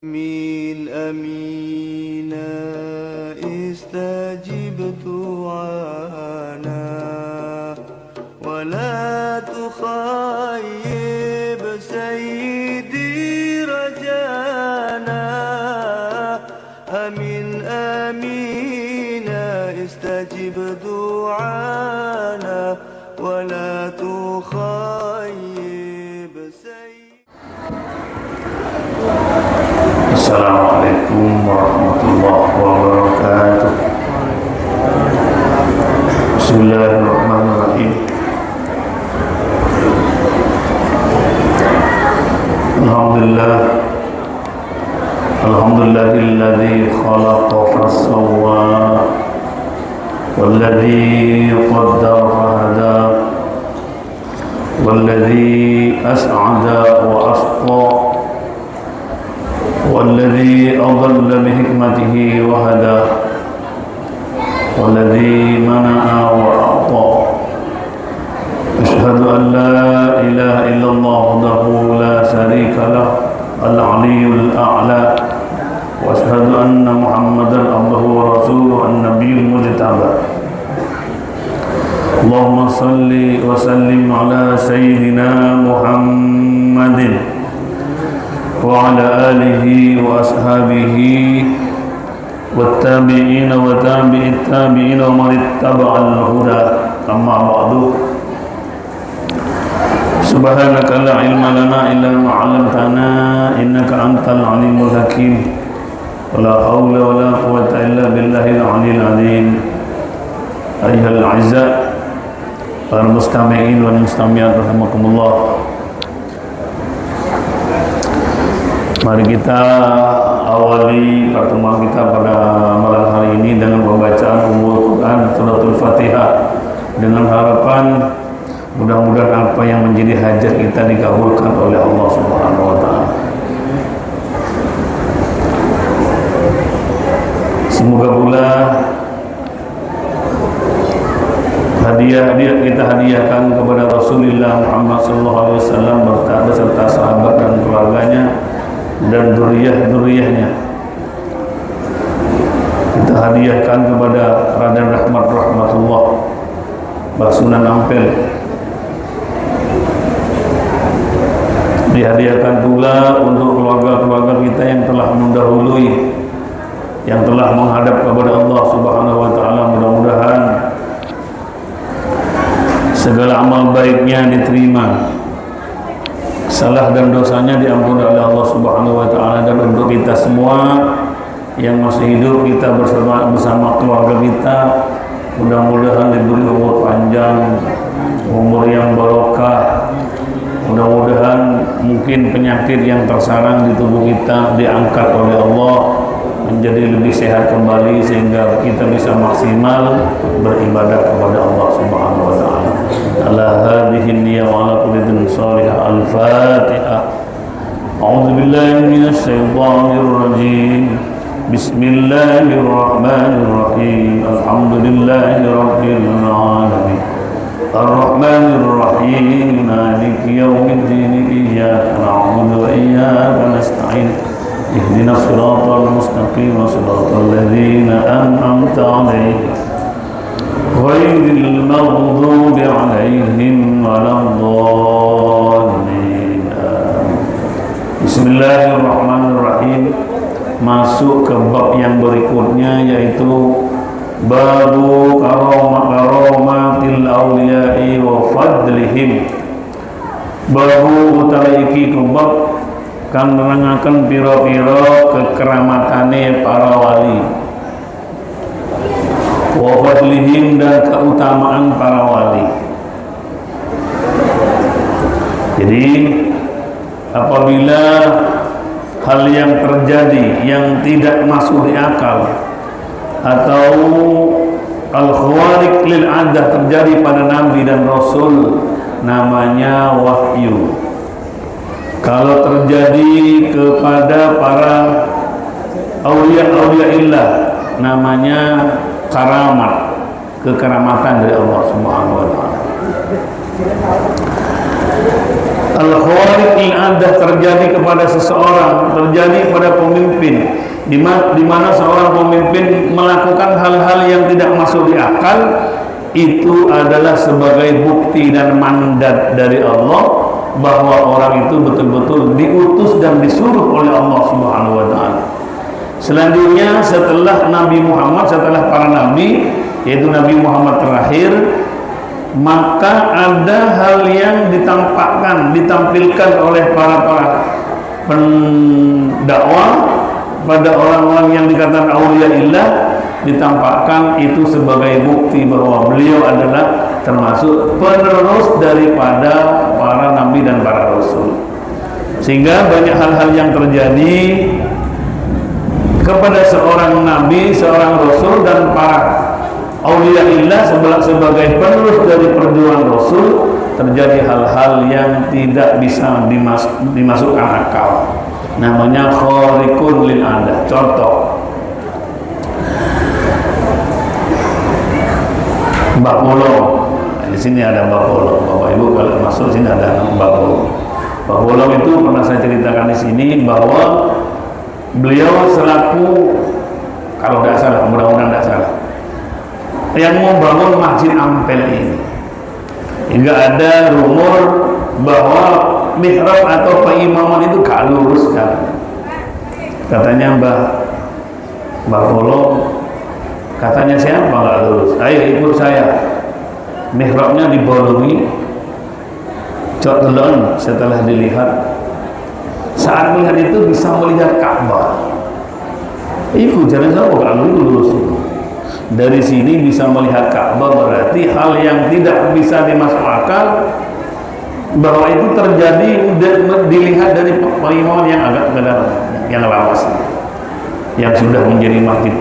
آمين آمين استجب دعانا ولا تخيب سيدي رجانا آمين آمين استجب دعانا ولا تخيب سيدي. Assalamualaikum warahmatullahi wabarakatuh. Bismillahirrahmanirrahim. Alhamdulillahilladzi khalaqa fasawwa walladzi qaddara fahada walladzi as'ada wa asqa والذي أضل بحكمته وهدى والذي منع وأعطى أشهد أن لا إله إلا الله وحده لا شريك له العلي الأعلى وأشهد أن محمدا عبده ورسوله النبي المجتبى اللهم صل وسلم على سيدنا محمد وعلى آله وأصحابه والتابعين وتابع التابعين ومن اتبع الهدى أما بعد سبحانك لا علم لنا إلا ما علمتنا إنك أنت العليم الحكيم ولا حول ولا قوة إلا بالله العلي العظيم أيها الأعزاء المستمعين والمستمعات رحمكم الله. Mari kita awali pertemuan kita pada malam hari ini dengan pembacaan Ummul Quran Suratul Fatihah, dengan harapan mudah-mudahan apa yang menjadi hajat kita dikabulkan oleh Allah Subhanahu wa taala. Semoga pula hadiah kita hadiahkan kepada Rasulullah Muhammad SAW beserta sahabat dan keluarganya dan dzurriyyah-dzurriyyahnya. Kita hadiahkan kepada Raden Rahmatullah Basunan Ampel. Dihadiahkan pula untuk keluarga-keluarga kita yang telah mendahului, yang telah menghadap kepada Allah Subhanahu wa taala. Mudah-mudahan segala amal baiknya diterima, salah dan dosanya diampuni oleh Allah Subhanahu wa taala. Dan untuk kita semua yang masih hidup, kita bersama keluarga kita, mudah-mudahan diberi umur panjang, umur yang barokah. Mudah-mudahan mungkin penyakit yang tersarang di tubuh kita diangkat oleh Allah menjadi lebih sehat kembali, sehingga kita bisa maksimal beribadah kepada Allah Subhanahu wa taala. Ala hadhihi niyyah wa ala kulli din salihah. Al-Fatihah. A'udzu billahi minasy syaithanir rajim. Bismillahirrahmanirrahim. Alhamdulillahi rabbil alamin. Ar-Rahmanir Rahim. Maliki yaumiddin. Iyyaka na'budu wa iyyaka nasta'in. Ihdinas siratal mustaqim. Siratal ladzina an'amta 'alaihim ghairil maghdubi 'alaihim waladdallin. Bismillahirrahmanirrahim. Masuk ke bab yang berikutnya, yaitu babu karomatil awliya'i wa fadlihim. Babu utawi iki bab kang nerangaken pira-pira kekeramatane para wali, wa fadlihim, dan keutamaan para wali. Jadi apabila hal yang terjadi yang tidak masuk di akal atau al-khawariq lil adah terjadi pada Nabi dan Rasul, namanya wahyu. Kalau terjadi kepada para aulia illah, namanya karamat, kekeramatan dari Allah Subhanahu wa taala. Al-khawariq al-'adah terjadi kepada seseorang, terjadi pada pemimpin, di mana seorang pemimpin melakukan hal-hal yang tidak masuk di akal, itu adalah sebagai bukti dan mandat dari Allah bahwa orang itu betul-betul diutus dan disuruh oleh Allah Subhanahu wa taala. Selanjutnya setelah Nabi Muhammad, setelah para nabi, yaitu Nabi Muhammad terakhir, maka ada hal yang ditampilkan oleh para pendakwah pada orang-orang yang dikatakan auliya illah, ditampakkan itu sebagai bukti bahwa beliau adalah termasuk penerus daripada para nabi dan para rasul. Sehingga banyak hal-hal yang terjadi kepada seorang nabi, seorang rasul dan para auliya illah sebagai penerus dari perjuangan rasul, terjadi hal-hal yang tidak bisa dimasukkan akal. Namanya khariqun lil 'adah. Contoh, Mbak Polo. Di sini ada Mbak Polo. Bapak Ibu kalau masuk sini ada Mbak Polo. Mbak Polo itu pernah saya ceritakan di sini bahwa beliau selaku, kalau tidak salah, mudah-mudahan tidak salah, yang membangun Masjid Ampel ini. Hingga ada rumor bahwa mihrab atau peimaman itu gak lurus kan. Katanya Mbak Polo, katanya siapa gak lurus? Ayo ikut saya. Mihrabnya dibolongi, cok telon. Setelah dilihat, saat melihat itu bisa melihat Ka'bah. Itu jangan sampai kalau itu lurus. Dari sini bisa melihat Ka'bah, berarti hal yang tidak bisa dimasuk akal bahwa itu terjadi dilihat dari peimaman yang agak yang lawas, yang sudah menjadi masjid.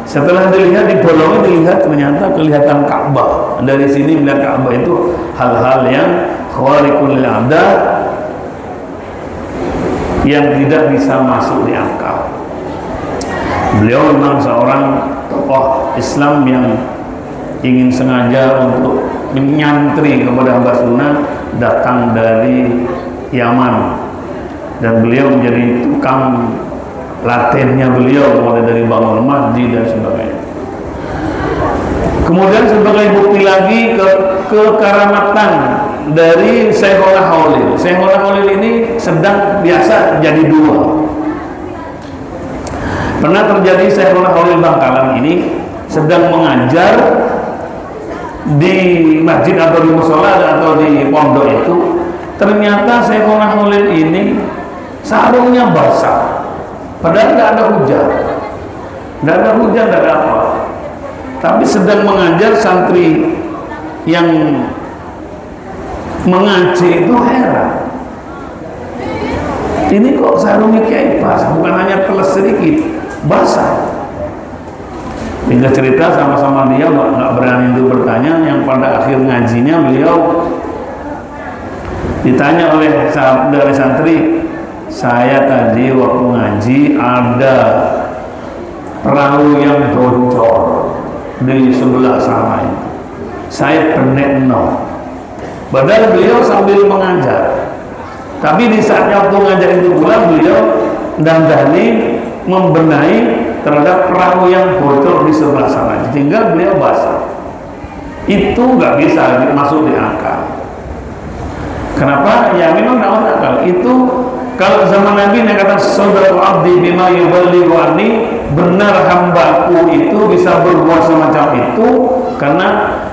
Setelah dilihat, dibolongi, dilihat, ternyata kelihatan Ka'bah. Dari sini melihat Ka'bah itu hal-hal yang khawariqul 'adah yang tidak bisa masuk di akal. Beliau memang seorang tokoh Islam yang ingin sengaja untuk menyantri kepada Mbah Sunnah, datang dari Yaman, dan beliau menjadi tukang latennya beliau, mulai dari bangun masjid dan sebagainya. Kemudian sebagai bukti lagi kekaramatan dari Syekhul Khalil. Syekhul Khalil ini sedang biasa jadi dua. Pernah terjadi Syekhul Khalil Bangkalan ini sedang mengajar di masjid atau di musola atau di pondok itu, ternyata Syekhul Khalil ini sarungnya basah. Padahal tidak ada hujan, tidak ada apa. Tapi sedang mengajar santri yang mengaji itu heran. Ini kok sarungnya kiai basah, bukan hanya teles sedikit, basah. Hingga cerita sama-sama dia nggak berani untuk bertanya. Yang pada akhir ngajinya beliau ditanya oleh dari santri, saya tadi waktu ngaji ada perahu yang bocor di sebelah sana itu, saya benek no. Padahal beliau sambil mengajar, tapi di saat waktu ngajar itu pula beliau dandani membenahi terhadap perahu yang bocor di sebelah sana, sehingga beliau basah. Itu nggak bisa masuk di akal. Kenapa? Ya memang nggak masuk akal. Itu kalau zaman Nabi yang kata saudara abdi bima yuballighu anni, benar hambaku itu bisa berbuat semacam itu karena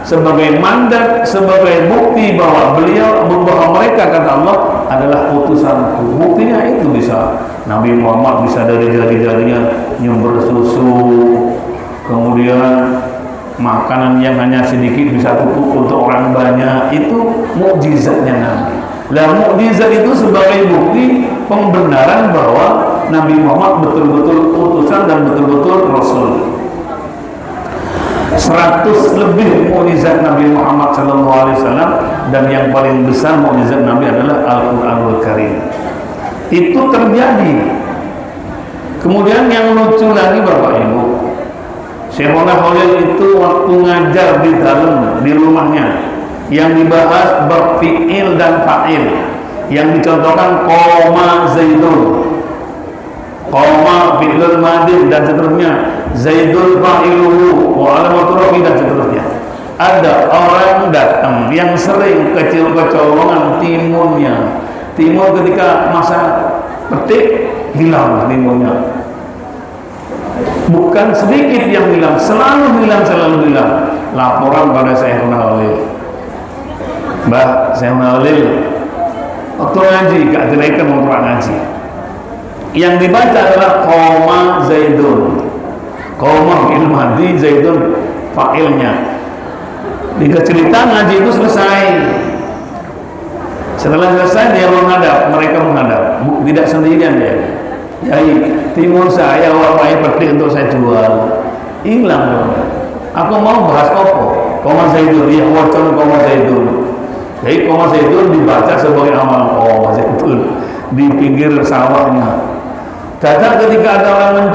sebagai mandat, sebagai bukti bahwa bahwa mereka, kata Allah, adalah utusanku. Buktinya itu bisa Nabi Muhammad bisa dari jari-jarinya nyumber susu, kemudian makanan yang hanya sedikit bisa cukup untuk orang banyak. Itu mukjizatnya Nabi. Lah mukjizat itu sebagai bukti pembenaran bahwa Nabi Muhammad betul-betul utusan dan betul-betul Rasul. 100 lebih mukjizat Nabi Muhammad SAW, dan yang paling besar mukjizat Nabi adalah Al-Quranul Karim. Itu terjadi. Kemudian yang lucu lagi Bapak Ibu, Syekhul Khalil itu waktu ngajar di dalam, di rumahnya, yang dibahas berfi'il dan fa'il. yang dicontohkan koma Zaidun, koma fi'lul madin dan seterusnya, Zaidul fa'iluhu wa alamatul rafi dan seterusnya. Ada orang datang yang sering kecolongan timunnya. Timun ketika masa petik hilang timunnya. Bukan sedikit yang hilang, selalu hilang. Laporan pada Syekhuna Khalil. Mbah Syekhuna Khalil, waktu ngaji gak direken mau ngaji. Yang dibaca adalah koma Zaidun, koma fi'il madhi, Zaidun fa'ilnya. Jika cerita ngaji itu selesai. Setelah selesai dia menghadap, mereka menghadap, tidak sendirian dia. Yai, timun saya warnai petik untuk saya jual, hilang dong. Aku mau bahas opo, koma Zaidun, ya wacon koma Zaidun. Jadi koma Zaidun dibaca sebagai amal koma Zaidun di pinggir sawahnya. Kadang ketika ada orang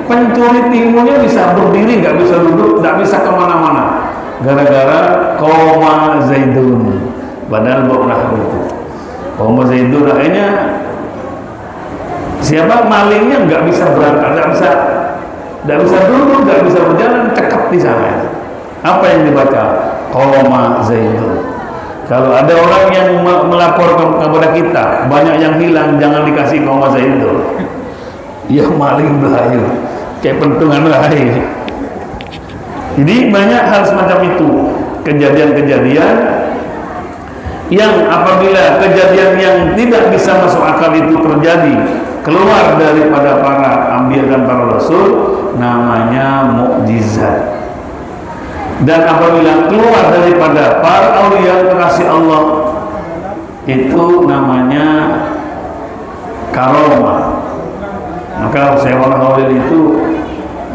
pencuri timunnya bisa berdiri, nggak bisa duduk, nggak bisa kemana-mana. Gara-gara koma Zaidun. Padahal pernah itu koma Zaidun, akhirnya siapa malingnya nggak bisa berangkat, nggak bisa duduk, nggak bisa berjalan, cekap di sana. Apa yang dibaca? Koma Zaidun. Kalau ada orang yang melaporkan kepada kita banyak yang hilang, jangan dikasih koma Zaidun. Ya maling belayu, kayak pentungan lain. Jadi banyak hal semacam itu, kejadian-kejadian yang apabila kejadian yang tidak bisa masuk akal itu terjadi keluar daripada para anbiya dan para rasul, namanya mukjizat. Dan apabila keluar daripada para auliya kekasih Allah, itu namanya karomah. Maka Syekhuna Khalil itu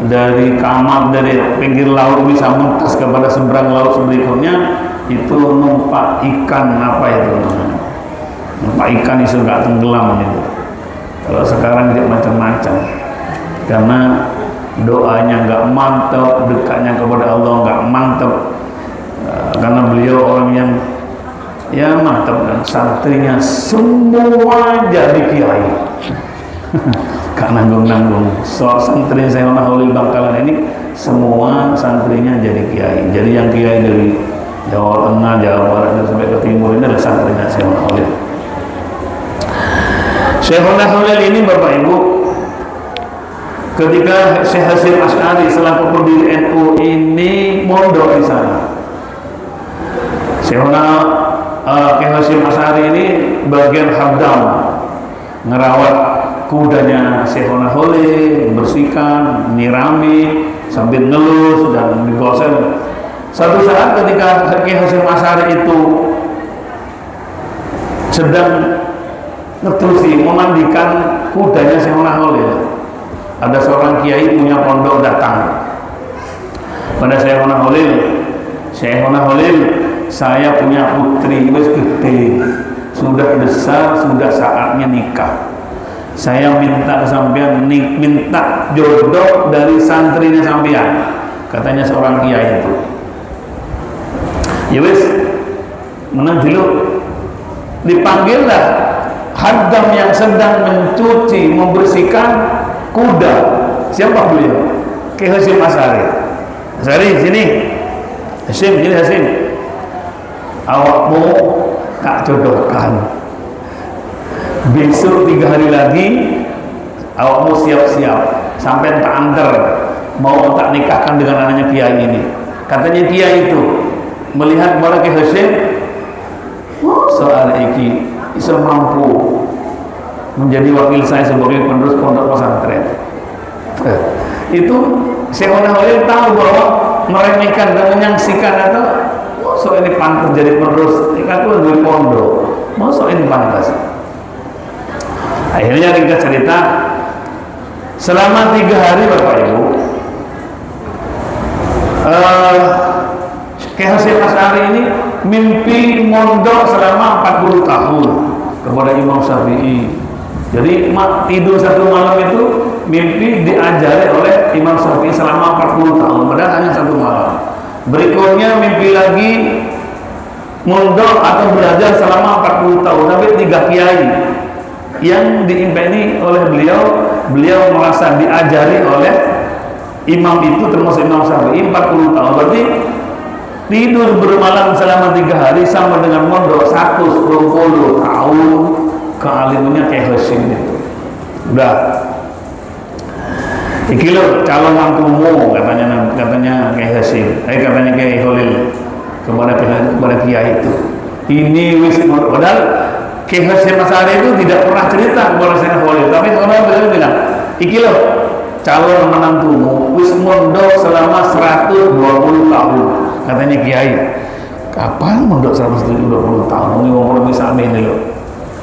dari kamar, dari pinggir laut bisa mentas kepada seberang laut berikutnya, itu numpak ikan, apa itu namanya, numpak ikan itu nggak tenggelam itu. Kalau sekarang dia macam-macam, karena doanya nggak mantap, dekatnya kepada Allah nggak mantap, karena beliau orang yang ya mantap, dan santrinya semua jadi kiai. Gak nanggung-nanggung. Santri Syekhuna Khalil Bangkalan ini semua santrinya jadi kiai. Jadi yang kiai dari Jawa Tengah, Jawa Barat dan sampai ke timur ini adalah santrinya Syekhuna Khalil. Syekhuna Khalil ini Bapak Ibu, ketika Syekh Hasyim Asy'ari selaku pendiri NU ini mondok di sana. Syekhuna Hasyim Asy'ari ini bagian habdam, ngerawat kudanya Syekhuna Khalil, bersihkan, nyirami, sambil ngelus dan digosel. Satu saat ketika Syekh Hasyim Asy'ari itu sedang ngeterusi memandikan kudanya Syekhuna Khalil, ada seorang kiai punya pondok datang pada Syekhuna Khalil. Syekhuna Khalil, saya punya putri wis gede, sudah besar, sudah saatnya nikah. Saya minta sampean minta jodoh dari santrinya sampean, katanya seorang kiai itu. Ya wis, menang dulu. Dipanggillah haddam yang sedang mencuci, membersihkan kuda. Siapa beliau? Syekh Hasyim Asy'ari. Asy'ari sini. Hasyim, sini Hasyim. Awakmu tak jodohkan. Besok 3 hari lagi awakmu siap-siap, sampai tak antar, mau tak nikahkan dengan anaknya kiai ini. Katanya kiai itu melihat kepada Syekh Hasyim, soal iki bisa mampu menjadi wakil saya sebagai penerus pondok pesantren. Itu Syekhuna Khalil tahu bahwa meremehkan dan menyaksikan atau so ini pantas jadi penerus, aku lebih pondok, masuk ini pantas. Akhirnya ringkas cerita, selama 3 hari Bapak Ibu, Syekh Hasyim Asy'ari ini mimpi mondok selama 40 tahun kepada Imam Syafi'i. Jadi tidur satu malam itu mimpi diajari oleh Imam Syafi'i selama 40 tahun, padahal hanya 1 malam. Berikutnya mimpi lagi mondok atau belajar selama 40 tahun, tapi 3 kiai yang diimpeni oleh beliau merasa diajari oleh imam itu, termasuk Imam Syafi'i 40 tahun, berarti tidur bermalam selama 3 hari sama dengan mondok 120 tahun kealimannya kayak Hasyim itu. Udah iki lo calon mantumu katanya kayak Hasyim, katanya kayak Holil kepada kiai itu. Ini wis, padahal Kiai Hasyim Asy'ari itu tidak pernah cerita kepada saya Holil, tapi kalau beliau bilang, iki lo calon menantumu wis mondok selama 120 tahun, katanya kiai. Kapan mondok 120 tahun? Ini ngomong bisa amin lo.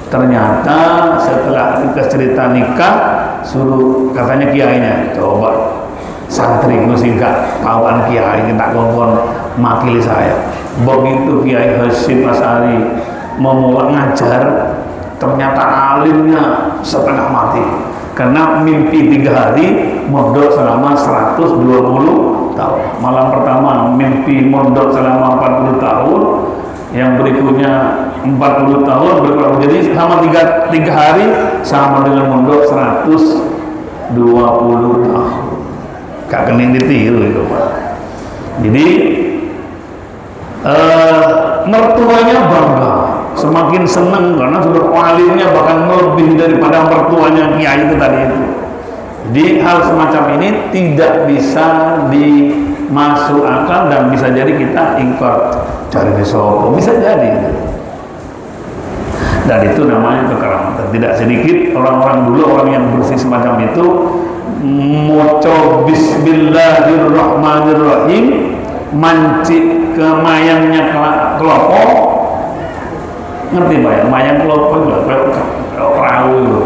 Ternyata setelah kita cerita nikah, suruh katanya kiainya, coba santri gue singkat kawan kiai kita ngomong makili saya. Begitu Kiai Hasyim Asy'ari memulai ngajar, ternyata alimnya setengah mati karena mimpi 3 hari mondok selama 120 tahun. Malam pertama mimpi mondok selama 40 tahun, yang berikutnya 40 tahun berkurang, jadi selama 3 hari sama dengan mondok 120 tahun. Gak kening ditiru itu Pak. Jadi mertuanya bangga, semakin senang karena sudah alimnya bahkan lebih daripada mertuanya kiai itu tadi itu. Jadi hal semacam ini tidak bisa dimasuk akal dan bisa jadi kita ingkar cari sopo, bisa jadi. Dan itu namanya kekeramatan. Tidak sedikit orang-orang dulu, orang yang bersih semacam itu moco bismillahirrahmanirrahim, mancik ke mayangnya kelopo, ngerti Pak ya? Mayang kelopo itu perahu itu,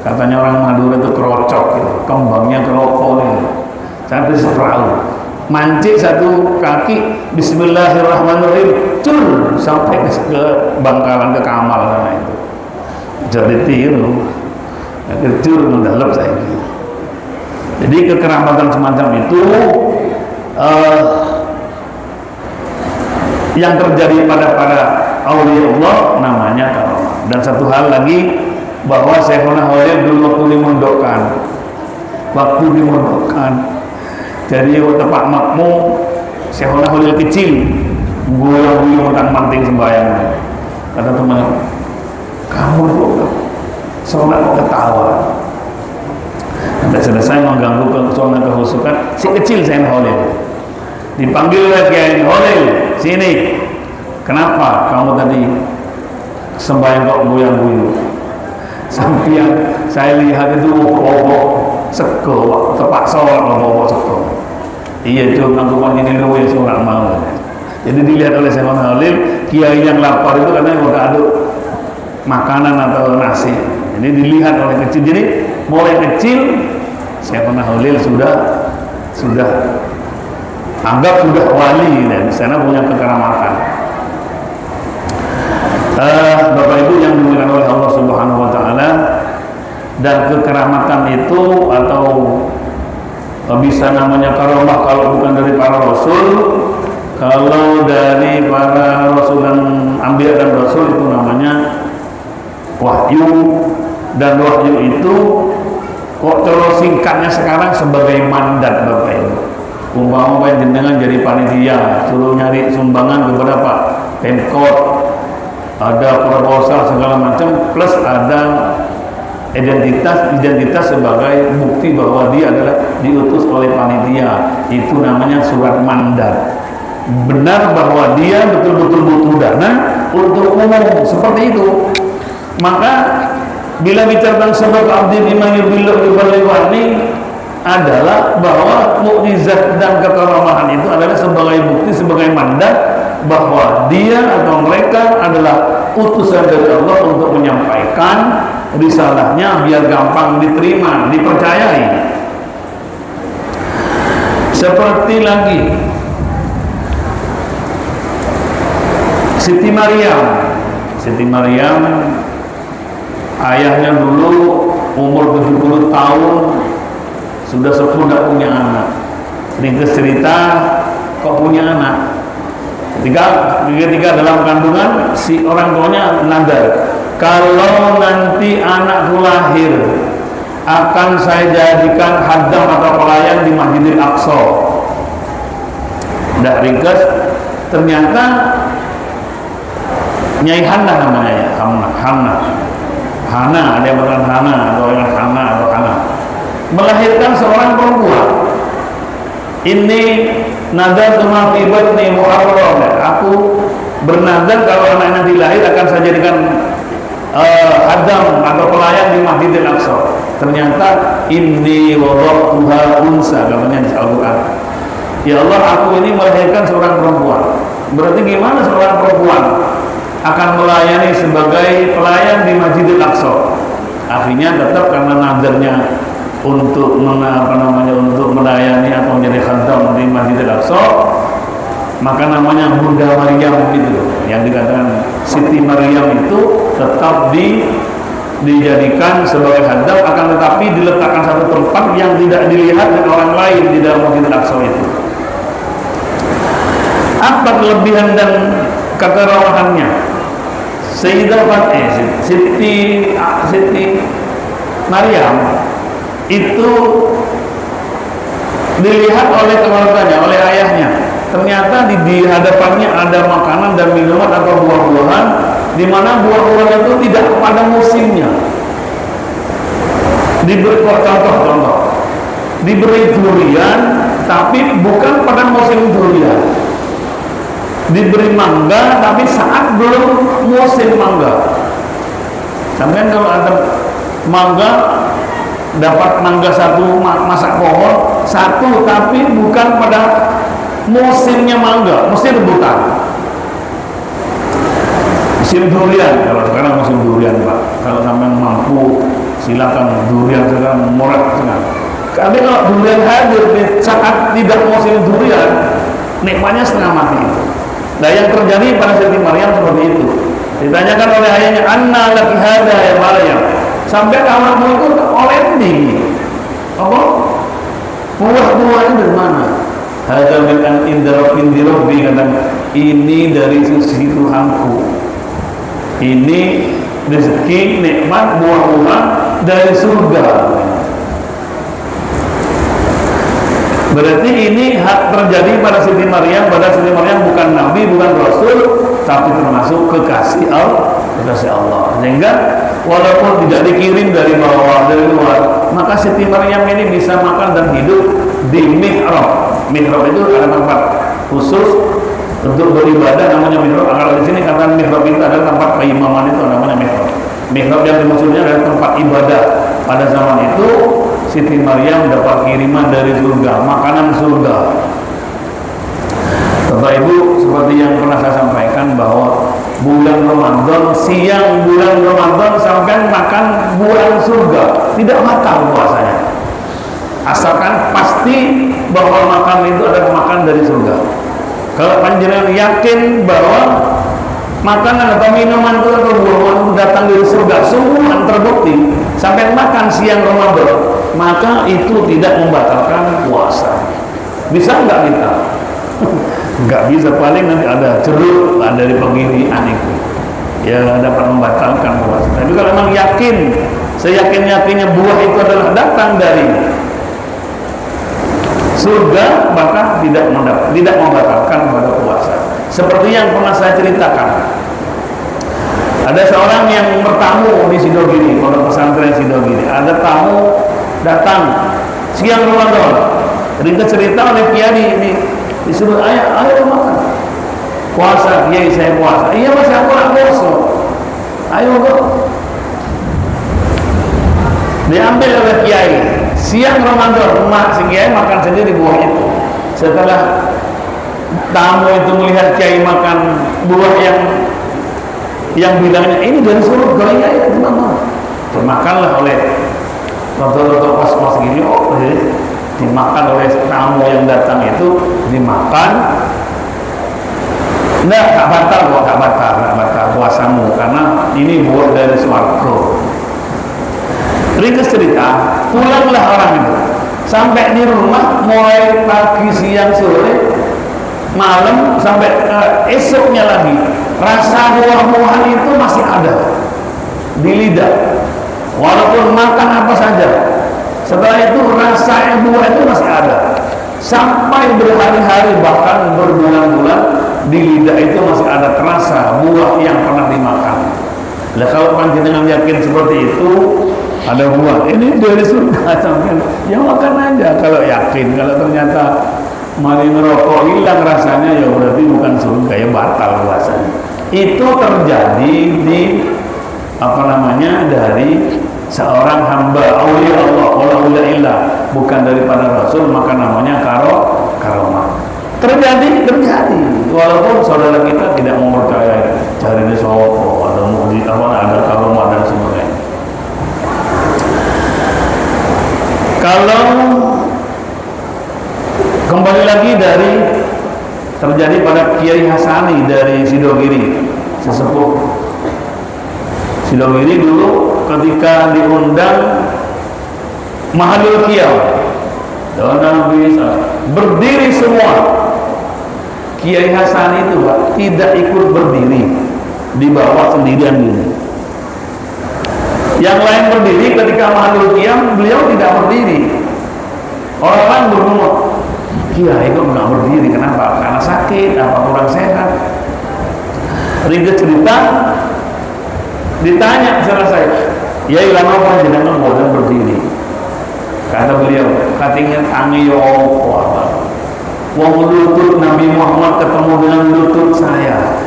katanya orang Madura itu kerocok gitu, kembangnya kelopo itu, satu perahu, mancik satu kaki bismillahirrahmanirrahim, cur sampai ke Bangkalan, ke Kamal sana itu, jadi tiru, cur mendalam saya gitu. Jadi kekeramatan semacam itu yang terjadi pada para aulia Allah namanya karamah. Dan satu hal lagi, bahwa Syekhuna Holil dulu waktu dimondokkan, jadi tepak makmu Syekhuna Holil kecil, guyang-guyang utang manting sembahyang. Kata teman, kamu kok sholat kok ketawa? Sampai selesai mengganggu sholat kehusukan si kecil Syekhuna Holil. Dipanggil oleh Kiai Holil, sini. Kenapa kamu tadi sembahyang kok guyang-guyang? Sampai saya lihat itu bobok sego, tepak sholat bobok sego. Iya cuma ngaku ini lu yang sholat mau. Jadi dilihat oleh Syekhuna Holil, kiai yang lapar itu karena udah aduk makanan atau nasi. Jadi dilihat oleh kecil. Jadi mulai kecil Syekhuna Holil sudah anggap sudah wali dan di sana punya kekeramatan. Bapak Ibu yang dimuliakan oleh Allah Subhanahu wa taala, dan kekeramatan itu atau bisa namanya karamah kalau bukan dari para rasul. Kalau dari para rasul dan anbiya dan rasul itu namanya wahyu, dan wahyu itu kok terus singkatnya sekarang sebagai mandat Bapak Ibu. Umpama jenengan jadi panitia, suruh nyari sumbangan kepada Pak Pemkot, ada proposal segala macam, plus ada identitas sebagai bukti bahwa dia adalah diutus oleh panitia. Itu namanya surat mandat. Benar bahwa dia betul-betul butuh dana untuk umum, seperti itu. Maka bila bicara tentang sebab abdi bima yubillah yuballiwani adalah bahwa mukjizat dan kekaramahan itu adalah sebagai bukti, sebagai mandat bahwa dia atau mereka adalah utusan dari Allah untuk menyampaikan risalahnya biar gampang diterima, dipercayai. Seperti lagi Siti Maryam, ayahnya dulu umur 70 tahun sudah sepuh tidak punya anak. Ringkas cerita, kok punya anak? Ketika dalam kandungan si orang tuanya nadar, kalau nanti anakku lahir akan saya jadikan haddam atau pelayan di Masjidil Aqsa. Udah ringkas, ternyata Nyai Hana namanya ya, Hana, ada yang berkata Hana atau yang Hana, melahirkan seorang perempuan. Ini nadar cuma tiba nih muharram. Aku bernadar kalau anak nanti lahir akan saya jadikan hadam atau pelayan di Masjidil Aqsa. Ternyata inni wada'tuha unsa, katanya di Al-Quran. Ya Allah, aku ini melahirkan seorang perempuan. Berarti gimana seorang perempuan akan melayani sebagai pelayan di Masjidil Aqsa? Akhirnya tetap karena nadarnya untuk untuk melayani atau menjadi khaddam di Masjidil Aqsa, maka namanya Bunda Maryam itu yang dikatakan Siti Maryam itu tetap dijadikan sebagai haddam, akan tetapi diletakkan satu tempat yang tidak dilihat oleh orang lain di dalam Masjidil Aqsa itu. Apa kelebihan dan kekerawahannya? Sayyidah Siti Maryam itu dilihat oleh keluarganya, oleh ayahnya. Ternyata di hadapannya ada makanan dan minuman atau buah-buahan, di mana buah-buahan itu tidak pada musimnya. Diberi contoh, diberi durian, tapi bukan pada musim durian. Diberi mangga, tapi saat belum musim mangga. Sampai kalau ada mangga, dapat mangga satu masak pohon satu, tapi bukan pada musimnya mangga, musim rebutan. Musim durian, kalau sekarang musim durian Pak. Kalau sampai mampu silakan durian sekarang murah sekali. Tapi kalau durian hadir saat tidak musim durian, nikmatnya setengah mati. Nah, yang terjadi pada Siti Maryam seperti itu. Ditanyakan oleh ayahnya, "Anna laki hadza ya Maryam?" Sampai anakmu itu olendi. Apa? Buah-buahnya dari mana? Hadza min indi rabbi, kata ini dari sisi Tuhanku. Ini rezeki, nikmat, buah-buah dari surga. Berarti ini hak terjadi pada Siti Maryam. Pada Siti Maryam bukan nabi, bukan rasul, tapi termasuk kekasih Allah. Sehingga walaupun tidak dikirim dari bawah, dari luar, maka Siti Maryam ini bisa makan dan hidup di mihrab. Mihrab itu ada tempat khusus untuk beribadah, namanya mihrab. Kalau di sini kata mihrab itu adalah tempat keimaman, itu namanya mihrab. Mihrab yang dimaksudnya adalah tempat ibadah. Pada zaman itu Siti Maryam dapat kiriman dari surga, makanan surga. Bapak Ibu, seperti yang pernah saya sampaikan bahwa bulan Ramadan, siang bulan Ramadan sampai makan bulan surga, tidak batal puasanya. Asalkan pasti bahwa makan itu adalah makan dari surga. Kalau panjenengan yakin bahwa makanan atau minuman itu atau buah-buahan itu datang dari surga, semua terbukti, sampai makan siang Ramadan, maka itu tidak membatalkan puasa. Bisa nggak kita? Nggak bisa, paling nanti ada ceruk dari pengirian itu ya dapat membatalkan puasa. Tapi kalau memang yakin, seyakin-yakinnya buah itu adalah datang dari surga, maka tidak membatalkan pada puasa. Seperti yang pernah saya ceritakan, ada seorang yang bertamu di Sidogiri, pondok pesantren Sidogiri. Ada tamu datang siang Ramadan, cerita oleh kiai disuruh ayo makan puasa. Kiai, saya puasa. Iya mas, aku nggak puasa. Ayo kok. Diambil oleh kiai siang Ramadan, si kiai makan sendiri buah itu. Setelah tamu itu melihat kiai makan buah yang bilangnya ini dari surga, ya teman-teman, dimakanlah oleh roto-roto pas-pas gini. Dimakan oleh tamu yang datang itu, dimakan. Nggak batal puasamu, karena ini buah dari swarga. Ringkas cerita, pulanglah orang itu. Sampai di rumah mulai pagi, siang, sore malam sampai esoknya lagi, rasa buah-buahan itu masih ada di lidah, walaupun makan apa saja. Setelah itu rasa buah itu masih ada sampai berhari-hari, bahkan berbulan-bulan di lidah itu masih ada terasa buah yang pernah dimakan. Nah, kalau panjenengan yakin seperti itu, ada buah ini dari surga, sampai ya makan aja kalau yakin. Kalau ternyata mari ngerokok hilang rasanya, ya berarti bukan surga, ya batal puasanya. Itu terjadi di dari seorang hamba aulia Allah, wala aulia bukan daripada Rasul, maka namanya karomah. Terjadi, walaupun saudara kita tidak mau percaya, cari di sopo ada mukjizat, ada karomah dan sebagainya. Kalau kembali lagi dari terjadi pada Kiai Hasani dari Sidogiri, sesepuh Sidogiri dulu ketika diundang Mahalul Qiyam dan bisa berdiri semua. Kiai Hasani itu Pak tidak ikut berdiri, di bawah sendirian dulu. Yang lain berdiri ketika Mahalul Qiyam, beliau tidak berdiri. Orang lain bergumul, Kiai kok nggak berdiri, kenapa? Karena sakit, apa kurang sehat? Ringkas cerita, ditanya selesai, ya lama panjenengan bosan berdiri. Kata beliau, katanya tangi yo wong lutut Nabi Muhammad ketemu dengan lutut saya.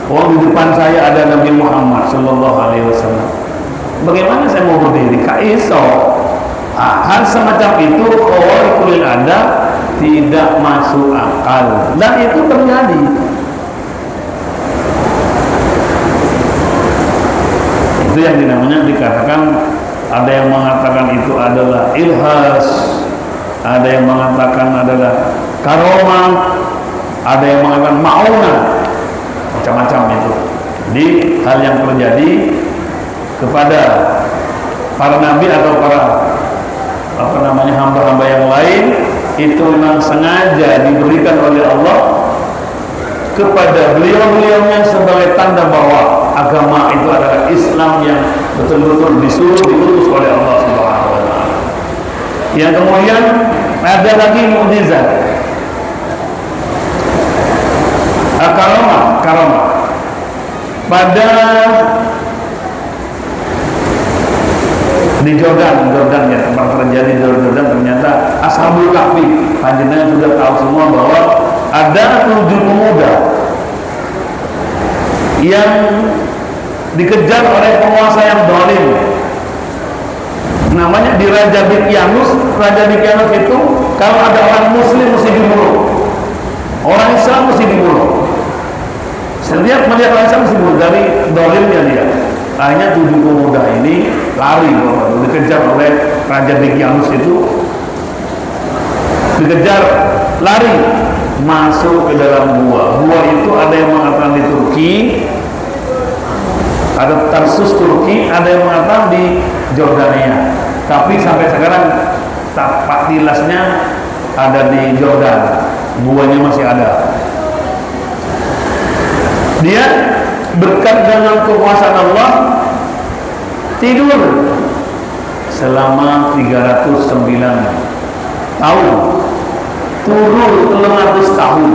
Wong di depan saya ada Nabi Muhammad sallallahu alaihi wasallam. Bagaimana saya mau berdiri? Kak iso. Hal semacam itu khawarikul ada tidak masuk akal, dan itu terjadi. Itu yang dinamanya dikatakan, ada yang mengatakan itu adalah ilhas, ada yang mengatakan adalah karomah, ada yang mengatakan ma'unah, macam-macam itu. Di hal yang terjadi kepada para nabi atau para hamba-hamba yang lain, itu memang sengaja diberikan oleh Allah kepada beliau-beliaunya sebagai tanda bahwa agama itu adalah Islam yang betul-betul disuruh diutus oleh Allah Subhanahu wa taala. Yang kemudian ada lagi mukjizat. Karomah. Pada di Jordan ya, tempat terjadi di Jordan, ternyata Ashabul Kahfi, panjenengan sudah tahu semua bahwa ada 7 pemuda yang dikejar oleh penguasa yang zalim. Namanya di Raja Dikyanus. Raja Dikyanus itu kalau ada orang muslim mesti dibunuh, orang Islam mesti dibunuh. Setiap melihat orang Islam mesti dibunuh dari zalimnya dia. Akhirnya 7 pemuda ini lari, dikejar oleh Raja Dikyanus itu, dikejar lari masuk ke dalam gua. Gua itu ada yang mengatakan di Turki, ada Tarsus Turki, ada yang mengatakan di Jordania. Tapi sampai sekarang tapak tilasnya ada di Jordan, guanya masih ada. Dia berkat dengan kekuasaan Allah tidur selama 309 tahun, turun 300 tahun,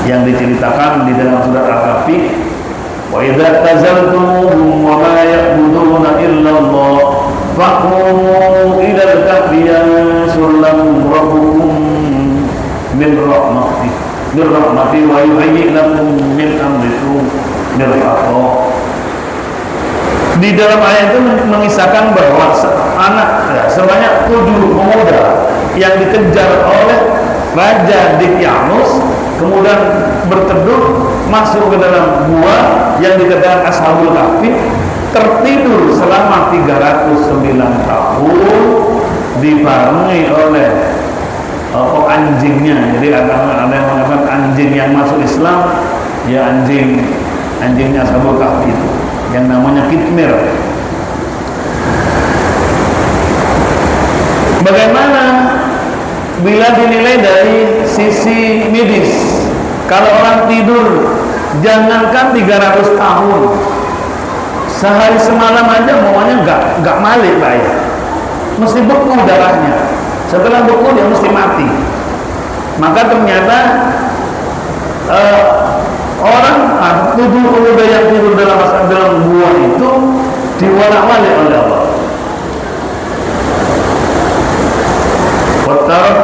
yang diceritakan di dalam surat Al-Kahfi, wa idza tazaltumuhum wa ma ya'buduna illa Allah faqumu ila al-kahfi yansur lahum rabbukum min rahmati wa yuhayyi lakum min amrikum mirfaqah. Di dalam ayat itu mengisahkan bahwa sebanyak 7 pemuda yang dikejar oleh Raja Dikyanus kemudian berteduh masuk ke dalam gua yang dikatakan Ashabul Kahfi, tertidur selama 309 tahun dibarengi oleh anjingnya. Jadi ada yang mengatakan anjing yang masuk Islam, ya anjingnya Ashabul Kahfi itu yang namanya Kitmir. Bagaimana bila dinilai dari sisi medis, kalau orang tidur jangankan 300 tahun, sehari semalam aja maunya nggak malik Pak ya, mesti beku darahnya. Setelah beku dia mesti mati. Maka ternyata orang tubuh pemuda yang tidur dalam gua itu diwala-wali oleh Allah.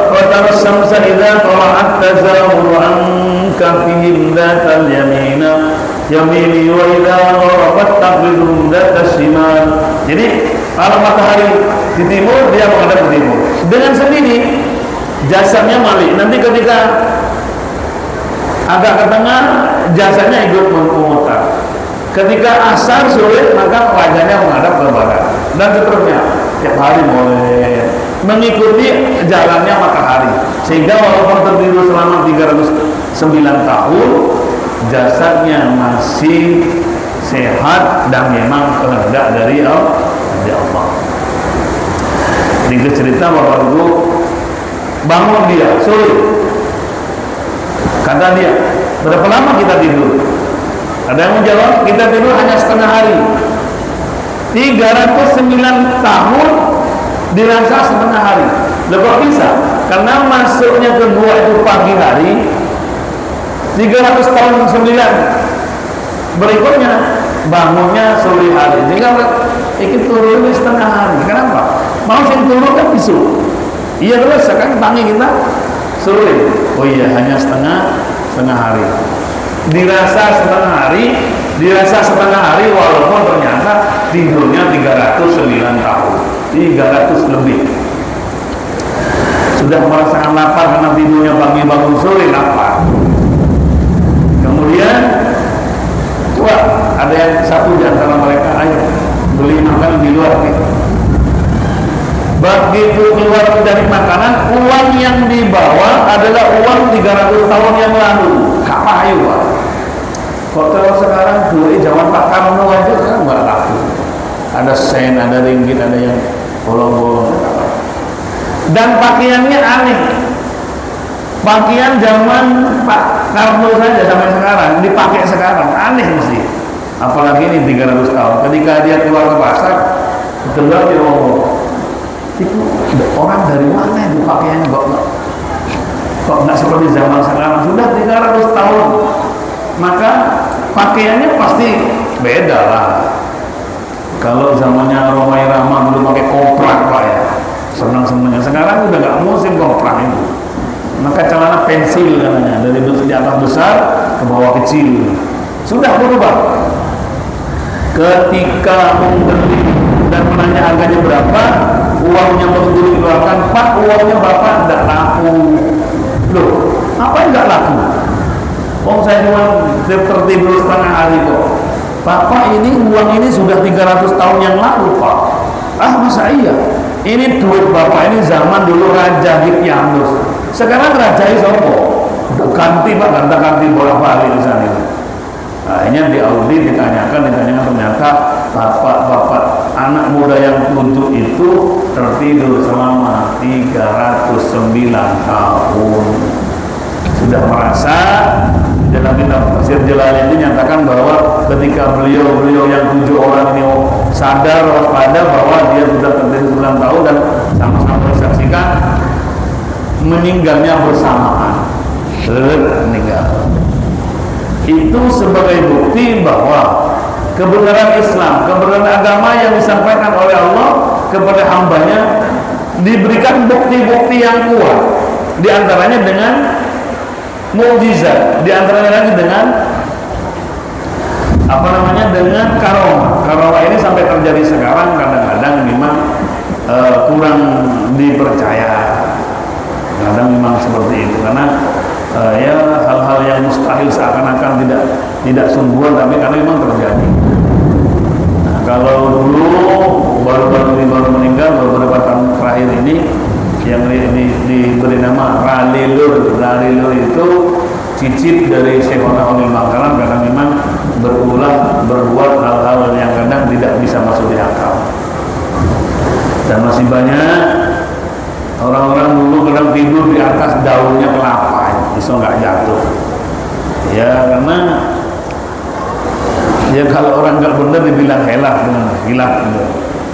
Watara samsa idza tala'at tazawwuru an kafihim dzatal yamini wa idza gharabat taqridum dzatas shimal. Jadi kalau matahari di timur dia menghadap ke timur. Dengan sendiri jasadnya malik. Nanti ketika agak ke tengah jasadnya ikut memutar. Ketika asar sulit maka wajahnya menghadap ke barat dan seterusnya. Tiap hari boleh mengikuti jalannya matahari, sehingga walaupun tertidur selama 309 tahun jasadnya masih sehat dan memang kehendak dari Allah. Tiga cerita bapak ibu, bangun dia sore, kata dia, berapa lama kita tidur? Ada yang menjawab, kita tidur hanya setengah hari. 309 tahun dirasa setengah hari. Lepas bisa? Karena masuknya ke gua itu pagi hari, 300 tahun 9 berikutnya bangunnya sore hari. Jadi ikut turun setengah hari. Kenapa? Mau sing turun kan bisu. Iya terus kan tangi kita sore. Oh iya hanya setengah hari. Dirasa setengah hari walaupun ternyata tidurnya 309 tahun. 300 lebih. Sudah merasakan lapar karena tidurnya pagi bangun sore lapar. Kemudian wah, ada yang satu di antara mereka, ayo beli makan di luar nih. Begitu keluar dari makanan, uang yang dibawa adalah uang 300 tahun yang lalu. Apa ayo Pak? Kok kalau sekarang duit zaman Pak Karno aja kan nggak laku. Ada sen, ada ringgit, ada yang bolong-bolong. Dan pakaiannya aneh. Pakaian zaman Pak Karno saja sampai sekarang dipakai sekarang, aneh mesti. Apalagi ini 300 tahun. Ketika dia keluar ke pasar, keluar dia ngomong, itu orang dari mana itu pakaiannya kok nggak seperti zaman sekarang, sudah 300 tahun, maka pakaiannya pasti beda lah. Kalau zamannya Romai Rama dulu pakai koprak Pak ya, senang-senangnya. Sekarang udah nggak musim koprak itu, maka celana pensil katanya, dari atas besar ke bawah kecil, sudah berubah. Ketika membeli dan menanya harganya berapa, uangnya begitu dikeluarkan, Pak uangnya Bapak tidak laku. Loh, apa yang tidak laku? Oh saya cuma tertidur setengah hari kok. Bapak ini uang ini sudah 300 tahun yang lalu Pak. Ah masa iya? Ini duit Bapak ini zaman dulu Raja Hipyanus. Sekarang Raja Isopo udah ganti Pak, ganti bolak-balik di sana. Akhirnya diaudit, ditanyakan ternyata bapak anak muda yang tunjuk itu tertidur selama 309 tahun. Sudah merasa dalam kitab Tafsir Jalalain ini nyatakan bahwa ketika beliau yang 7 orang ini sadar waspada bahwa dia sudah tertidur 9 tahun dan sama-sama disaksikan meninggalnya bersamaan. Meninggal. Itu sebagai bukti bahwa kebenaran Islam, kebenaran agama yang disampaikan oleh Allah kepada hambanya diberikan bukti-bukti yang kuat, diantaranya dengan mukjizat, diantaranya lagi dengan dengan karomah. Karomah ini sampai terjadi sekarang kadang-kadang memang kurang dipercaya, kadang memang seperti itu karena ya hal-hal yang mustahil seakan-akan tidak sungguhan, tapi karena memang terjadi. Nah, kalau dulu baru meninggal beberapa tahun terakhir ini yang diberi nama Ralilur itu cicit dari Syekhona Ulil Makaram karena memang berbuat hal-hal yang kadang tidak bisa masuk di akal. Dan masih banyak orang-orang dulu kadang tidur di atas daunnya kelapa. iso nggak jatuh. Ya karena ya kalau orang nggak benar dibilang hilaf gitu.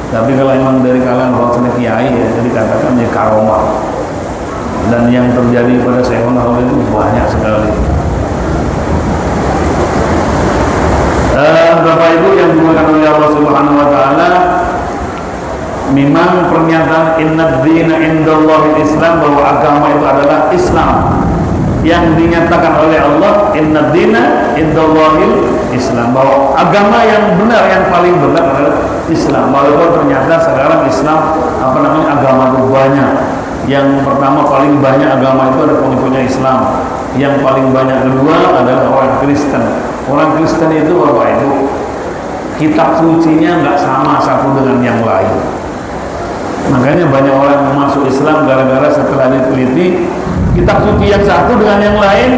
Tapi kalau memang dari kalangan orang kiai ya jadi katakan ya karomah. Dan yang terjadi pada Syekhul Haul itu banyak sekali. Bapak Ibu yang dimuliakan oleh Allah Subhanahu wa taala, memang pernyataan inna dina indallahil Islam, bahwa agama itu adalah Islam, yang dinyatakan oleh Allah inna dina indallahil Islam, bahwa agama yang benar, yang paling benar adalah Islam. Walaupun ternyata sekarang Islam agama itu banyak. Yang pertama paling banyak agama itu ada pengikutnya Islam. Yang paling banyak kedua adalah orang Kristen. Orang Kristen itu Bapak Ibu, kitab sucinya nggak sama satu dengan yang lain. Makanya banyak orang yang masuk Islam gara-gara setelah diteliti kitab suci yang satu dengan yang lain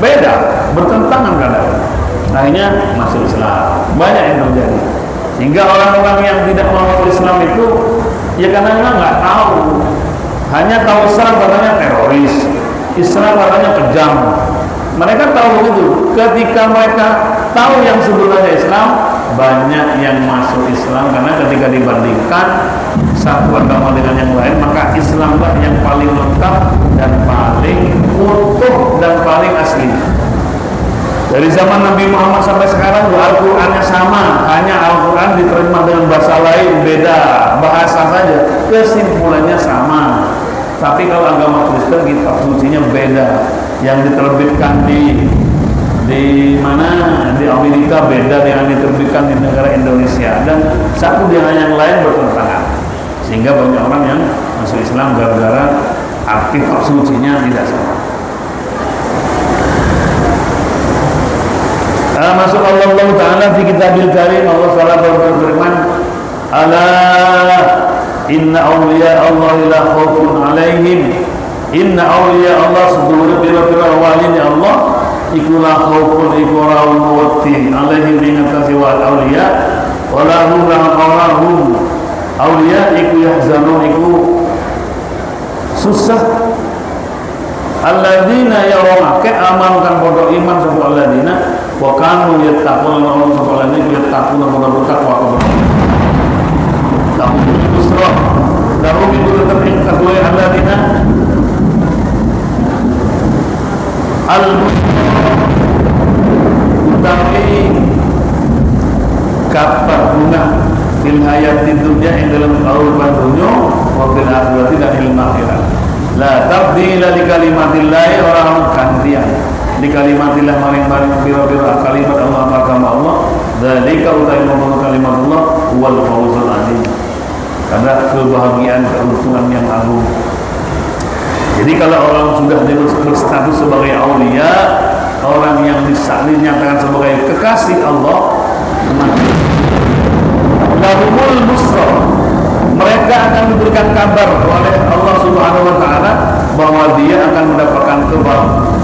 beda, bertentangan kadang. Akhirnya masuk Islam. Banyak yang terjadi. Sehingga orang-orang yang tidak masuk Islam itu ya karena nggak tahu. Hanya tahu Islam katanya teroris, Islam katanya kejam. Mereka tahu begitu. Ketika mereka tahu yang sebenarnya Islam, banyak yang masuk Islam karena ketika dibandingkan satu agama dengan yang lain, maka Islamlah yang paling lengkap dan paling utuh dan paling asli. Dari zaman Nabi Muhammad sampai sekarang Al-Qur'annya sama, hanya Al-Qur'an diterima dengan bahasa lain, beda bahasa saja, kesimpulannya sama. Tapi kalau agama Kristen kitab sucinya beda, yang diterbitkan di mana di Amerika beda dengan diterbitkan di negara Indonesia, dan satu dengan yang lain bertentangan, sehingga banyak orang yang masuk Islam gara-gara arti kitab sucinya tidak sama. Masuk Allah Ta'ala di kitabil karim, Allah Ta'ala berfirman, ala inna awliya Allah la khawfun alaihim, inna awliya Allah sedulur bila-bila walin Allah iku la khawfun iku raun wati alaihim ingatasi wal awliya walahum lahum awliya iku yahzanun iku susah. Alladzina yawma ke amalkan bodoh iman sebuah alladzina wa kanu yattaquna Allah sebuah alladzina yattaquna bodoh takwa kepada kamu busra lalu itu tetap yang kedua alladzina utawi kabar bunga fil hayati dunya yang dalam kehidupan dunia wa fil akhirati dan ilmu akhirat. La tabdila li kalimatillahi, orang gantian di kalimatillah maring-maring biro-biro kalimat Allah agama Allah. Dzalika utai membunuh kalimat Allah wal fawzul azim, karena kebahagiaan keuntungan yang agung. Jadi kalau orang sudah berstatus sebagai aulia, orang yang dinyatakan sebagai kekasih Allah, lahumul busra, mereka akan diberikan kabar oleh Allah Subhanahu wa taala bahwa dia akan mendapatkan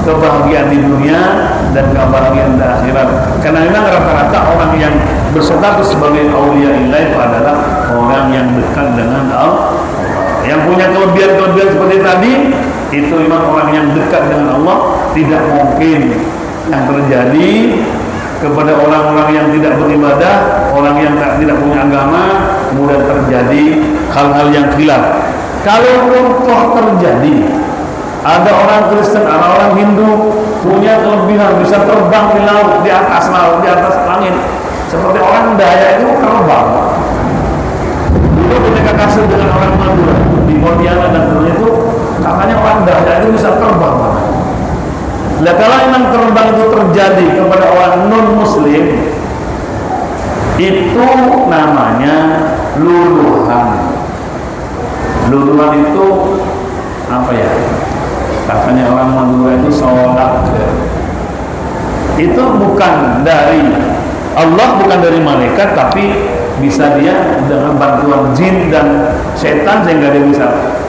kebahagiaan di dunia dan kebahagiaan di akhirat. Karena memang rata-rata orang yang berstatus sebagai aulia Allah itu adalah orang yang dekat dengan Allah, yang punya kelebihan-kelebihan seperti tadi. Itu memang orang yang dekat dengan Allah. Tidak mungkin yang terjadi kepada orang-orang yang tidak beribadah, orang yang tidak punya agama, kemudian terjadi hal-hal yang khilaf. Kalau toh terjadi, ada orang Kristen, ada orang Hindu punya kelebihan, bisa terbang di laut, di atas laut, di atas langit, seperti orang Dayak itu terbang. Dulu ketika kasus dengan orang Madura di Pontianak dan sebagainya itu, katanya orang Dayak itu bisa terbang. Nah, kalau memang terbang itu terjadi kepada orang non-Muslim, itu namanya luluhan. Luluhan itu apa ya? Katanya orang Madura itu sholat. Itu bukan dari Allah, bukan dari malaikat, tapi bisa dia dengan bantuan jin dan setan sehingga dia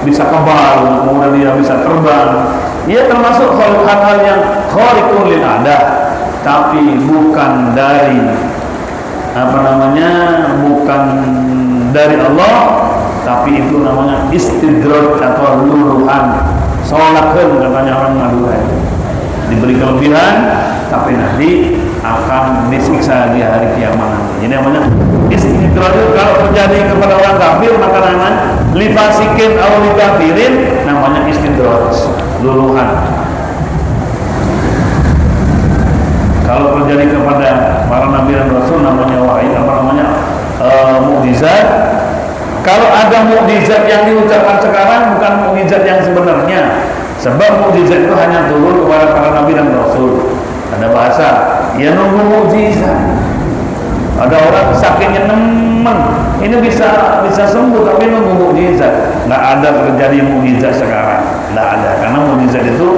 bisa kebal, kemudian dia bisa terbang. Ia termasuk hal-hal yang khariqul lil adah, tapi bukan dari bukan dari Allah, tapi itu namanya istidraj atau luluhan. Solakeun katanya orang Madura. diberi kelebihan, tapi nanti akan disiksa di hari kiamat nanti. Jadi namanya istidraj. Kalau terjadi kepada orang kafir maka namanya lifasikin atau likafirin, namanya istidraj, luluhan. Kalau terjadi kepada para nabi dan rasul namanya wahyu, mukjizat. Kalau ada mukjizat yang diucapkan sekarang bukan mukjizat yang sebenarnya, sebab mukjizat itu hanya turun kepada para nabi dan rasul. Ada bahasa, ya nunggu mukjizat. Ada orang sakitnya nemen, ini bisa sembuh tapi nunggu mukjizat. Nggak ada terjadi mukjizat sekarang, nggak ada, karena mukjizat itu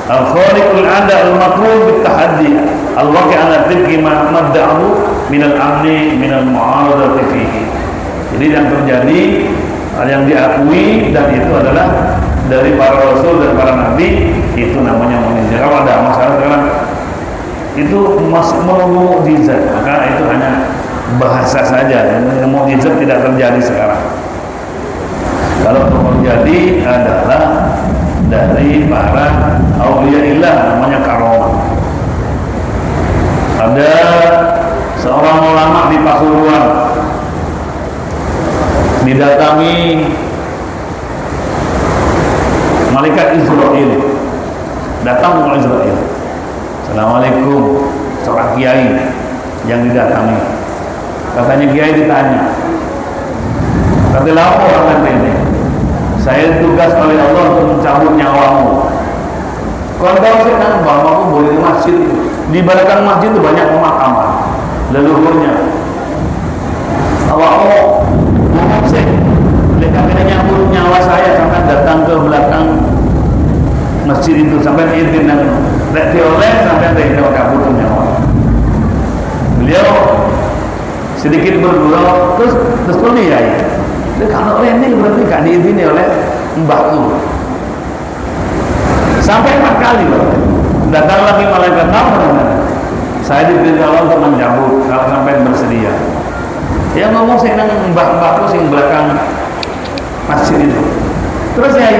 al-khariqul ada al-matlub bit-tahaddi al-waqi' ala tibqi ma madda'ahu min al-amni min al-mu'aradati fihi. Jadi yang terjadi, yang diakui dan itu adalah dari para rasul dan para nabi, itu namanya mukjizat. Kalau ada masalah sekarang itu masih menunggu mukjizat, maka itu hanya bahasa saja, mukjizat tidak terjadi sekarang. Kalau terjadi adalah dari para auliyaillah, namanya karomah. Ada seorang ulama di Pasuruan didatangi malaikat Israil. Datang Israil. Assalamualaikum, seorang kiai yang didatangi. Katanya kiai ditanya, kata lapor orang ini, saya tugas oleh Allah untuk mencabut nyawamu. Kau tahu saya kan bapakku boleh di masjid. Di belakang masjid itu banyak pemakaman leluhurnya. Awak ngomong saya, oleh karena nyambut nyawa saya sampai datang ke belakang masjid itu sampai izin dan oleh sampai tidak kabut nyawa. Beliau sedikit bergurau terus kuliah ya. Kalau ini berarti gak diizini oleh mbakku. Sampai 4 kali loh. Datang lagi malaikat, saya diperintah Allah untuk mencabut kalau sampai bersedia. Dia ngomong saya nang mbak-mbakku sing belakang masjid itu. Terus ya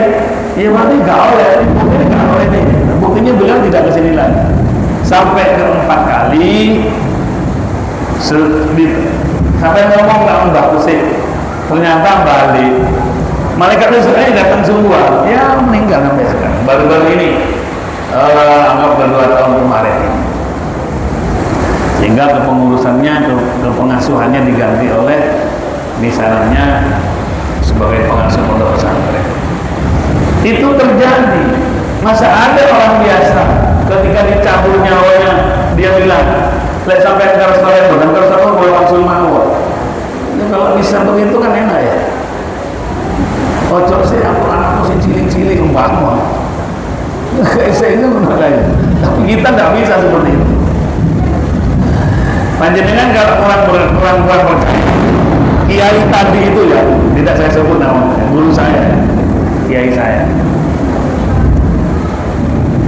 berarti gak oleh, buktinya gak oleh nih. Buktinya beliau tidak kesini lagi. Sampai ke 4 kali sampai ngomong gak mbakku sih. Ternyata balik. Malaikat Israil datang semua, ya meninggal sampai sekarang. Baru-baru ini, anggap 2 tahun kemarin. Sehingga kepengurusannya, kepengasuhannya diganti oleh misalnya sebagai pengasuh pondok pesantren. Itu terjadi. Masa ada orang biasa ketika dicabut nyawanya dia bilang, "Lek sampai ke restoran, bukan ke restoran boleh langsung mawar." Kalau bisa begitu kan enak ya. Ojo sih aku anakku sih cilik-cilik umpama. Saya itu menolak. Tapi kita tidak bisa seperti itu. Panjenengan kalau kurang percaya, kiai tadi itu ya, tidak saya sebut namanya, guru saya, kiai saya.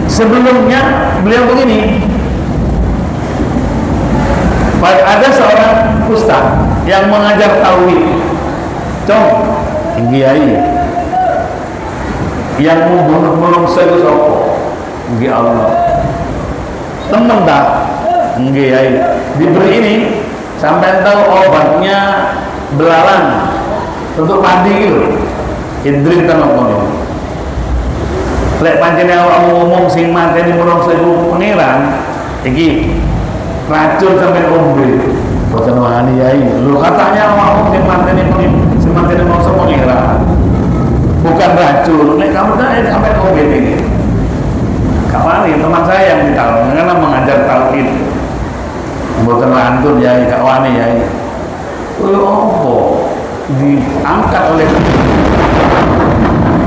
Sebelumnya beliau begini. Ada seorang ustaz yang mengajar tauhid, kiai yang membunuh saya sopo, nggih Allah, temen tak, kiai diberi ini sampai tahu obatnya belalang untuk padi gitu, indrit kan apa lek pancene awakmu ngomong sing mateni menungso iku pangeran iki racun sampai ombe boten wani yai. Lho katanya awakmu sing mateni menungso pangeran bukan racun. Nek kamu dah sampai ombe iki kawani teman saya yang ditolong karena mengajar tauhid boten lantun yai, gak wani yai. Lho opo diangkat oleh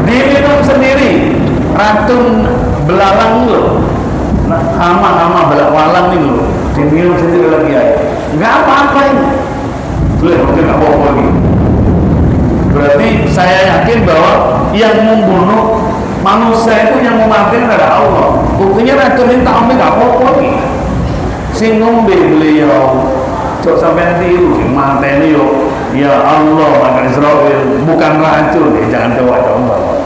diminum sendiri racun belalang loh, hama belak walang nih loh, diminum sendiri lagi ya, nggak apa-apa ini, boleh mungkin nggak apa-apa lagi. Berarti saya yakin bahwa yang membunuh manusia itu yang mematikan adalah Allah. Buktinya racun ini tak ambil nggak apa-apa lagi. Sing ngombe beliau, cok sampai nanti itu mati ini yo, ya Allah maka Israel bukan racun, jangan coba-coba.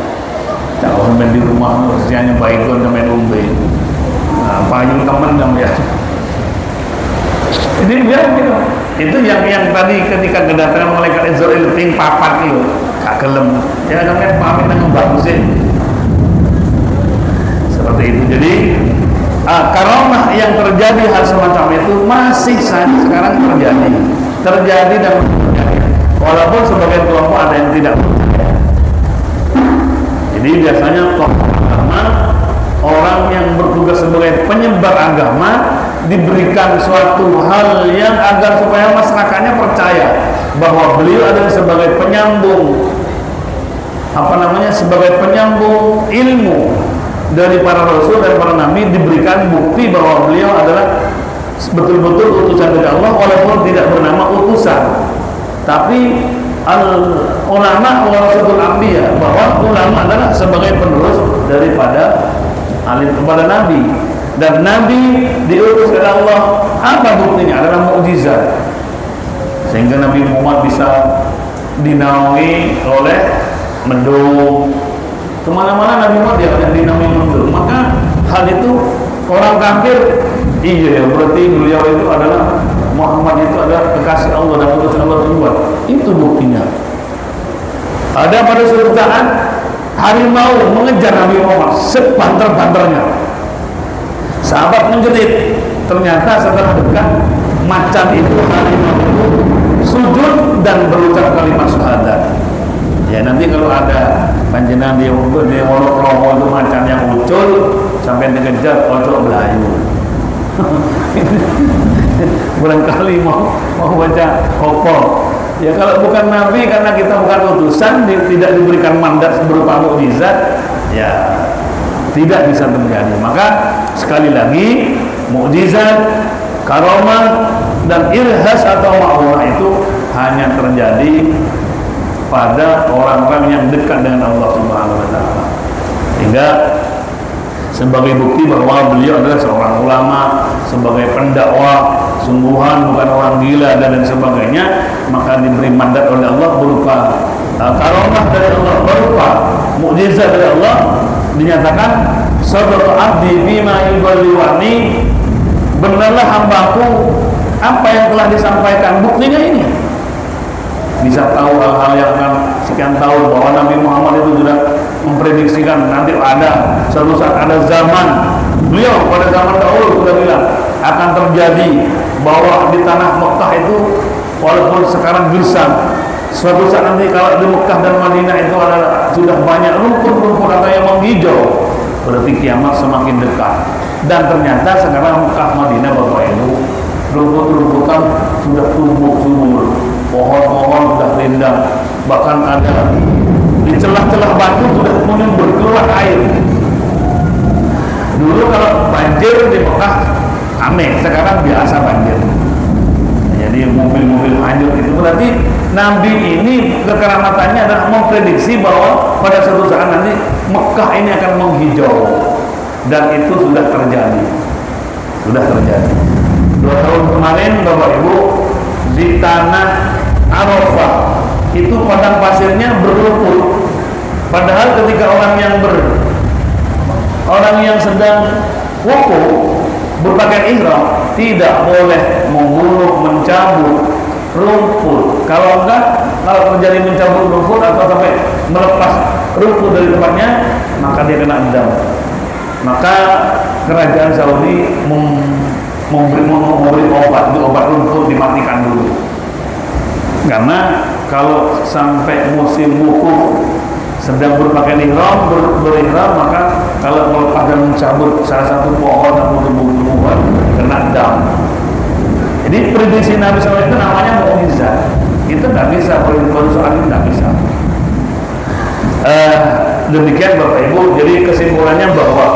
Jangan sampai di rumah kerjanya baikon sampai umbe. Nah, payung teman kamu ya. Jadi biar gitu. Itu yang tadi ketika kedatangan malaikat Israil ting papat itu, gak gelem. Ya namanya pamit dengan bagusin. Seperti itu. Jadi karomah yang terjadi hal semacam itu masih saja sekarang terjadi dan terjadi. Walaupun sebagian kelompok ada yang tidak percaya. Jadi biasanya kelompok agama, orang yang bertugas sebagai penyebar agama diberikan suatu hal yang agar supaya masyarakatnya percaya bahwa beliau adalah sebagai penyambung sebagai penyambung ilmu dari para rasul dan para nabi, diberikan bukti bahwa beliau adalah betul-betul utusan dari Allah walaupun tidak bernama utusan. Tapi ulama warasatul anbiya, bahwa ulama adalah sebagai penerus daripada alim kepada nabi, dan nabi diutus oleh Allah. Apa buktinya? Adalah mukjizat, sehingga Nabi Muhammad bisa dinaungi oleh mendung. Kemana-mana Nabi Muhammad dia akan dinaungi mendung. Maka hal itu orang kafir, iya berarti beliau itu adalah Muhammad itu adalah kekasih Allah dan utusan Allah semua. Itu buktinya. Ada pada suatu saat harimau mengejar Nabi Muhammad sebanter-banternya. Sahabat menjerit. Ternyata setelah dekat, macan itu, harimau itu sujud dan berucap kalimat syahadat. Ya nanti kalau ada panjenengan di Wonokromo itu macan yang muncul sampai dikejar ojo belayu. Barangkali mau baca opo. Ya kalau bukan nabi, karena kita bukan utusan, tidak diberikan mandat berupa mukjizat, ya tidak bisa terjadi. Maka sekali lagi, mukjizat, karomah dan irhas atau ma'unah itu hanya terjadi pada orang-orang yang dekat dengan Allah Subhanahu wa taala. Hingga sebagai bukti bahwa beliau adalah seorang ulama, sebagai pendakwah sungguhan, bukan orang gila dan lain sebagainya, maka diberi mandat oleh Allah berupa karomah dari Allah, berupa mukjizat dari Allah. Dinyatakan sadaqa abdi bima yuballighani, benarlah hambaku apa yang telah disampaikan. Buktinya ini bisa tahu hal-hal yang akan sekian tahun, bahwa Nabi Muhammad itu sudah memprediksikan nanti ada suatu saat ada zaman, beliau pada zaman dahulu sudah bilang akan terjadi bahwa di tanah Mekah itu walaupun sekarang gersang, suatu saat nanti kalau di Mekah dan Madinah itu ada sudah banyak rumput-rumput atau yang menghijau, berarti kiamat semakin dekat. Dan ternyata sekarang Mekah Madinah Bapak Ibu, rumput-rumputan sudah tumbuh subur, pohon-pohon sudah rindang, bahkan ada di celah-celah batu sudah mulai berkeluar air. Dulu kalau banjir di Mekah aneh, sekarang biasa banjir. Jadi mobil-mobil hanyut. Itu berarti Nabi ini kekeramatannya adalah memprediksi bahwa pada suatu saat nanti Mekah ini akan menghijau, dan itu sudah terjadi. 2 tahun kemarin Bapak Ibu, di tanah Arafah itu padang pasirnya berlumpur, padahal ketika orang yang sedang wukuf berpakaian ihram tidak boleh menggulung, mencabut rumput. Kalau terjadi mencabut rumput atau sampai melepas rumput dari tempatnya, maka dia kena dam. Maka kerajaan Saudi memberi obat, itu obat rumput dimatikan dulu. Karena kalau sampai musim wukuf sedang berpakaian ihram, berihram, maka kalau melepas dan mencabut salah satu pohon atau tumbuh-tumbuhan kena dam. Jadi prediksi Nabi SAW itu namanya mukjizat. Itu tidak bisa, kalau soal ini tidak bisa. Demikian Bapak Ibu. Jadi kesimpulannya bahwa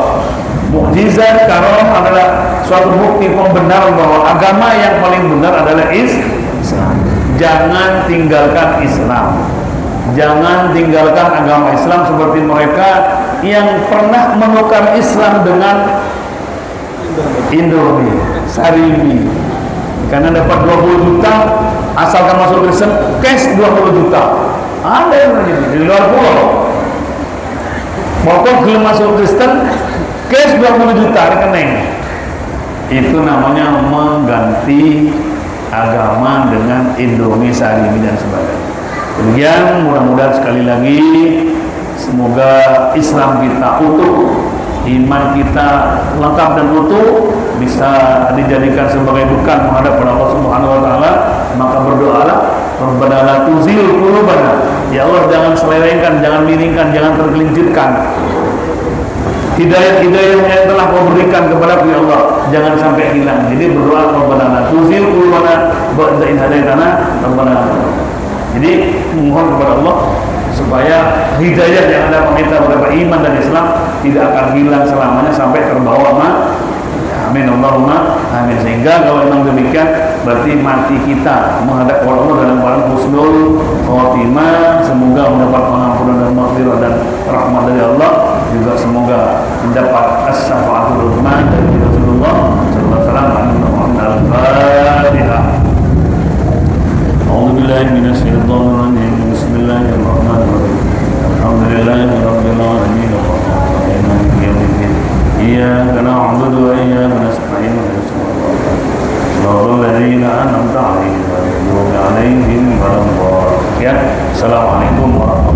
mukjizat karomah adalah suatu bukti pembenaran bahwa agama yang paling benar adalah Islam. Jangan tinggalkan Islam. Jangan tinggalkan agama Islam seperti mereka yang pernah menukar Islam dengan Indomie, Sarimi. Karena dapat 20 juta, asalkan masuk Kristen, cash 20 juta. Ada yang begini di luar pulau. Pokok belum masuk Kristen, cash 20 juta rekening. Itu namanya mengganti agama dengan Indomie, Sarimi dan sebagainya. Kemudian mudah-mudahan sekali lagi semoga Islam kita utuh, iman kita lengkap dan utuh, bisa dijadikan sebagai bekal menghadap pada Allah Subhanahu wa taala. Maka berdoalah, Rabbana la tuzigh qulubana. Ya Allah, jangan selewengkan, jangan miringkan, jangan tergelincirkan hidayah-hidayah yang telah Kau berikan kepada ya Allah, jangan sampai hilang. Jadi berdoa, Rabbana la tuzigh qulubana ba'da idh hadaitana rabbana. Jadi mohon kepada Allah supaya hidayah yang ada pada kita berupa iman dan Islam tidak akan hilang selamanya sampai terbawa amin Allahumma amin. Sehingga kalau memang demikian berarti mati kita menghadap Allah dalam keadaan husnul khotimah. Semoga mendapat pengampunan dan maghfirah dan rahmat dari Allah, juga semoga mendapat as-syafa'atul udzma dari Rasulullah sallallahu alaihi wasallam. Al-Fatihah. A'udzu billahi minasyaitonir rajim. Bismillahirrahmanirrahim. Alhamdulillahirabbil alamin. Maliki yaumiddin. Iyyaka na'budu wa iyyaka nasta'in. Shiratal ladzina an'amta 'alaihim ghairil maghdubi 'alaihim waladdallin. Assalamualaikum warahmatullahi wabarakatuh.